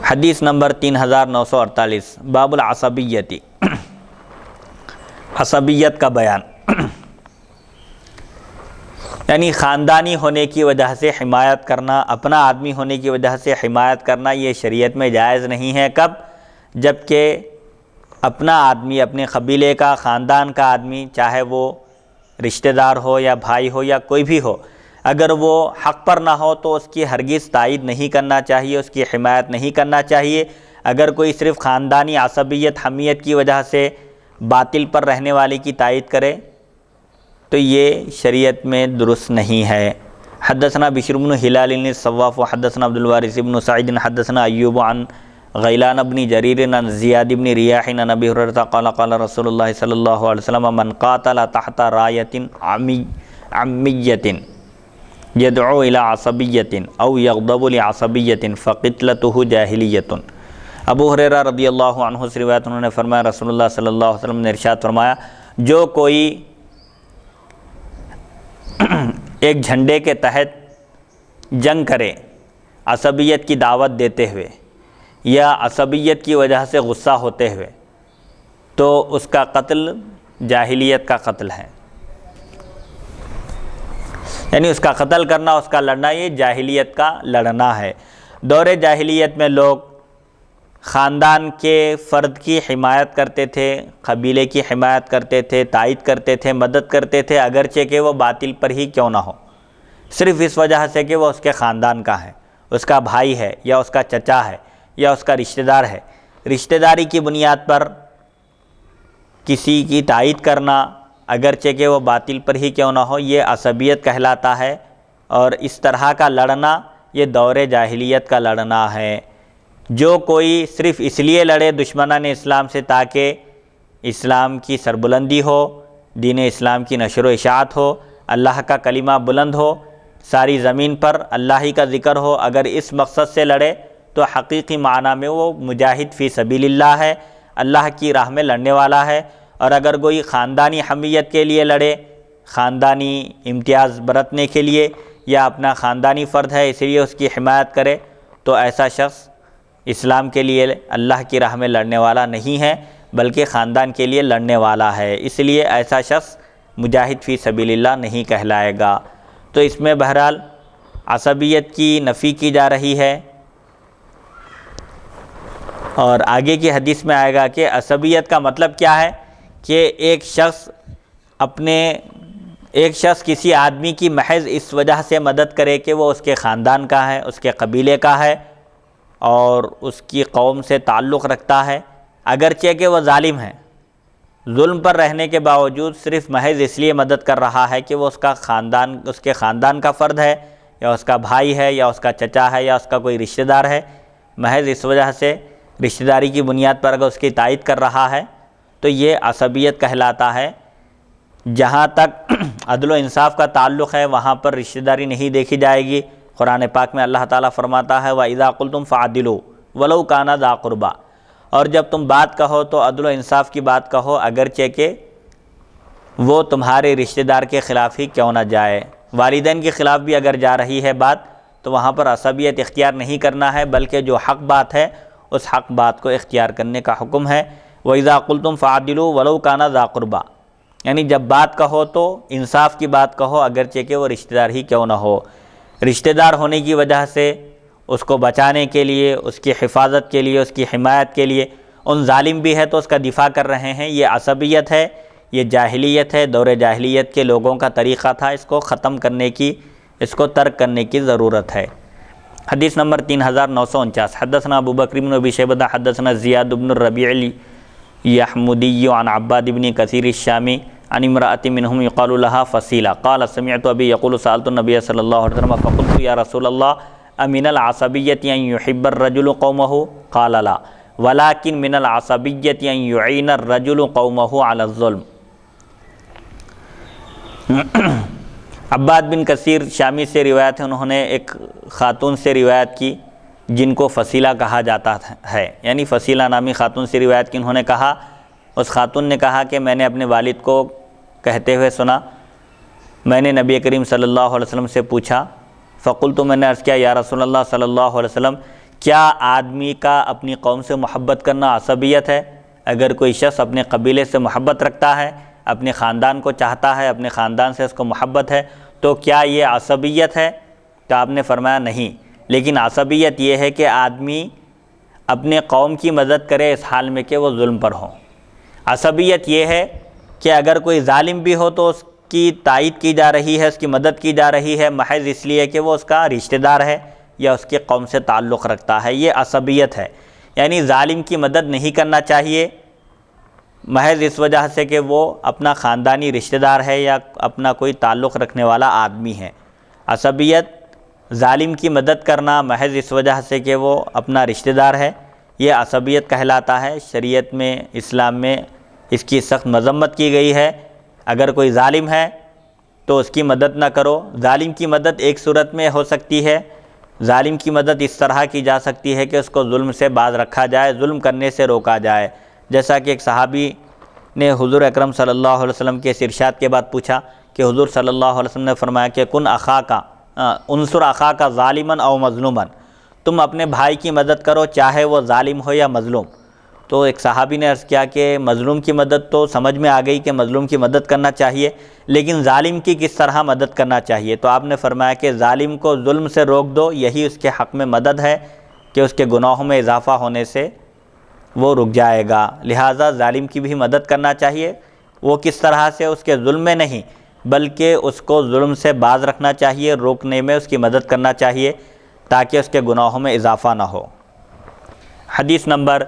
حدیث نمبر 3948 باب العصبیتی، عصبیت کا بیان، یعنی خاندانی ہونے کی وجہ سے حمایت کرنا، اپنا آدمی ہونے کی وجہ سے حمایت کرنا یہ شریعت میں جائز نہیں ہے۔ کب؟ جب کہ اپنا آدمی، اپنے قبیلے کا، خاندان کا آدمی، چاہے وہ رشتہ دار ہو یا بھائی ہو یا کوئی بھی ہو، اگر وہ حق پر نہ ہو تو اس کی ہرگز تائید نہیں کرنا چاہیے، اس کی حمایت نہیں کرنا چاہیے۔ اگر کوئی صرف خاندانی عصبیت، حمیت کی وجہ سے باطل پر رہنے والے کی تائید کرے تو یہ شریعت میں درست نہیں ہے۔ حدثنا بشر بن ہلال الصواف حدثنا عبد الوارث بن سعید حدثنا ایوب عن غیلان بن جریر عن زیاد بن ریاح عن ابی ہریرہ قال قال رسول اللہ صلی اللہ علیہ وسلم من قاتل تحت رایۃ عمیۃ یدعو الی عصبیۃ او یغضب لعصبیۃ فقتلتہ جاہلیۃ۔ ابو ہریرہ رضی اللہ عنہ سے روایت، انہوں نے فرمایا رسول اللہ صلی اللہ علیہ وسلم نے ارشاد فرمایا، جو کوئی ایک جھنڈے کے تحت جنگ کرے عصبیت کی دعوت دیتے ہوئے یا عصبیت کی وجہ سے غصہ ہوتے ہوئے، تو اس کا قتل جاہلیت کا قتل ہے، یعنی اس کا قتل کرنا، اس کا لڑنا یہ جاہلیت کا لڑنا ہے۔ دور جاہلیت میں لوگ خاندان کے فرد کی حمایت کرتے تھے، قبیلے کی حمایت کرتے تھے، تائید کرتے تھے، مدد کرتے تھے، اگرچہ کہ وہ باطل پر ہی کیوں نہ ہو، صرف اس وجہ سے کہ وہ اس کے خاندان کا ہے، اس کا بھائی ہے یا اس کا چچا ہے یا اس کا رشتہ دار ہے۔ رشتہ داری کی بنیاد پر کسی کی تائید کرنا، اگرچہ کہ وہ باطل پر ہی کیوں نہ ہو، یہ عصبیت کہلاتا ہے، اور اس طرح کا لڑنا یہ دور جاہلیت کا لڑنا ہے۔ جو کوئی صرف اس لیے لڑے دشمنان اسلام سے تاکہ اسلام کی سربلندی ہو، دین اسلام کی نشر و اشاعت ہو، اللہ کا کلمہ بلند ہو، ساری زمین پر اللہ ہی کا ذکر ہو، اگر اس مقصد سے لڑے تو حقیقی معنی میں وہ مجاہد فی سبیل اللہ ہے، اللہ کی راہ میں لڑنے والا ہے۔ اور اگر کوئی خاندانی حمیت کے لیے لڑے، خاندانی امتیاز برتنے کے لیے، یا اپنا خاندانی فرد ہے اس لیے اس کی حمایت کرے، تو ایسا شخص اسلام کے لیے، اللہ کی راہ میں لڑنے والا نہیں ہے، بلکہ خاندان کے لیے لڑنے والا ہے، اس لیے ایسا شخص مجاہد فی سبیل اللہ نہیں کہلائے گا۔ تو اس میں بہرحال عصبیت کی نفی کی جا رہی ہے، اور آگے کی حدیث میں آئے گا کہ عصبیت کا مطلب کیا ہے، کہ ایک شخص کسی آدمی کی محض اس وجہ سے مدد کرے کہ وہ اس کے خاندان کا ہے، اس کے قبیلے کا ہے اور اس کی قوم سے تعلق رکھتا ہے، اگرچہ کہ وہ ظالم ہے، ظلم پر رہنے کے باوجود صرف محض اس لیے مدد کر رہا ہے کہ وہ اس کے خاندان کا فرد ہے، یا اس کا بھائی ہے، یا اس کا چچا ہے، یا اس کا کوئی رشتہ دار ہے، محض اس وجہ سے رشتہ داری کی بنیاد پر اگر اس کی تائید کر رہا ہے تو یہ عصبیت کہلاتا ہے۔ جہاں تک عدل و انصاف کا تعلق ہے وہاں پر رشتہ داری نہیں دیکھی جائے گی۔ قرآن پاک میں اللہ تعالیٰ فرماتا ہے وَإِذَا قُلْتُمْ فَعَدِلُوا وَلَوْ كَانَ ذَا قُرْبَى، اور جب تم بات کہو تو عدل و انصاف کی بات کہو، اگرچہ کہ وہ تمہارے رشتہ دار کے خلاف ہی کیوں نہ جائے۔ والدین کے خلاف بھی اگر جا رہی ہے بات تو وہاں پر عصبیت اختیار نہیں کرنا ہے، بلکہ جو حق بات ہے اس حق بات کو اختیار کرنے کا حکم ہے۔ وَإِذَا قُلْتُمْ فَعَدِلُوا وَلَوْ كَانَ ذَا قُرْبَى، یعنی جب بات کہو تو انصاف کی بات کہو، اگرچہ کہ وہ رشتہ دار ہی کیوں نہ ہو۔ رشتہ دار ہونے کی وجہ سے اس کو بچانے کے لیے، اس کی حفاظت کے لیے، اس کی حمایت کے لیے ان ظالم بھی ہے تو اس کا دفاع کر رہے ہیں، یہ عصبیت ہے، یہ جاہلیت ہے، دور جاہلیت کے لوگوں کا طریقہ تھا، اس کو ختم کرنے کی، اس کو ترک کرنے کی ضرورت ہے۔ حدیث نمبر 3949 حدثنا ابو بکر بن ابی شیبہ حدثنا زیاد بن الربیع یحمدی عن عباد بن کثیر الشامی عن امرأة منهم يقال لها فصیلہ قال سمعت ابی یقول سألت النبی صلی اللہ علیہ وسلم فقلت یا رسول اللہ امن العصبیۃ ان يحب الرجل قومه قال لا ولكن من العصبیۃ ان يعین الرجل قومه على الظلم۔ عباد بن کثیر شامی سے روایت ہے، انہوں نے ایک خاتون سے روایت کی جن کو فصیلہ کہا جاتا ہے، یعنی فصیلہ نامی خاتون سے روایت کی۔ انہوں نے کہا، اس خاتون نے کہا کہ میں نے اپنے والد کو کہتے ہوئے سنا، میں نے نبی کریم صلی اللہ علیہ وسلم سے پوچھا، فقلت، میں نے عرض کیا، یا رسول اللہ صلی اللہ علیہ وسلم کیا آدمی کا اپنی قوم سے محبت کرنا عصبیت ہے؟ اگر کوئی شخص اپنے قبیلے سے محبت رکھتا ہے، اپنے خاندان کو چاہتا ہے، اپنے خاندان سے اس کو محبت ہے، تو کیا یہ عصبیت ہے؟ تو آپ نے فرمایا نہیں، لیکن عصبیت یہ ہے کہ آدمی اپنے قوم کی مدد کرے اس حال میں کہ وہ ظلم پر ہوں۔ عصبیت یہ ہے کہ اگر کوئی ظالم بھی ہو تو اس کی تائید کی جا رہی ہے، اس کی مدد کی جا رہی ہے محض اس لیے کہ وہ اس کا رشتہ دار ہے یا اس کی قوم سے تعلق رکھتا ہے، یہ عصبیت ہے۔ یعنی ظالم کی مدد نہیں کرنا چاہیے محض اس وجہ سے کہ وہ اپنا خاندانی رشتہ دار ہے یا اپنا کوئی تعلق رکھنے والا آدمی ہے۔ عصبیت ظالم کی مدد کرنا محض اس وجہ سے کہ وہ اپنا رشتہ دار ہے، یہ عصبیت کہلاتا ہے۔ شریعت میں، اسلام میں اس کی سخت مذمت کی گئی ہے۔ اگر کوئی ظالم ہے تو اس کی مدد نہ کرو۔ ظالم کی مدد ایک صورت میں ہو سکتی ہے، ظالم کی مدد اس طرح کی جا سکتی ہے کہ اس کو ظلم سے باز رکھا جائے، ظلم کرنے سے روکا جائے۔ جیسا کہ ایک صحابی نے حضور اکرم صلی اللہ علیہ وسلم کے اس ارشاد کے بعد پوچھا کہ حضور صلی اللہ علیہ وسلم نے فرمایا کہ انصر اخاک ظالما او مظلوما، تم اپنے بھائی کی مدد کرو چاہے وہ ظالم ہو یا مظلوم۔ تو ایک صحابی نے عرض کیا کہ مظلوم کی مدد تو سمجھ میں آ گئی کہ مظلوم کی مدد کرنا چاہیے، لیکن ظالم کی کس طرح مدد کرنا چاہیے؟ تو آپ نے فرمایا کہ ظالم کو ظلم سے روک دو، یہی اس کے حق میں مدد ہے کہ اس کے گناہوں میں اضافہ ہونے سے وہ رک جائے گا۔ لہٰذا ظالم کی بھی مدد کرنا چاہیے، وہ کس طرح سے؟ اس کے ظلم میں نہیں بلکہ اس کو ظلم سے باز رکھنا چاہیے، روکنے میں اس کی مدد کرنا چاہیے تاکہ اس کے گناہوں میں اضافہ نہ ہو۔ حدیث نمبر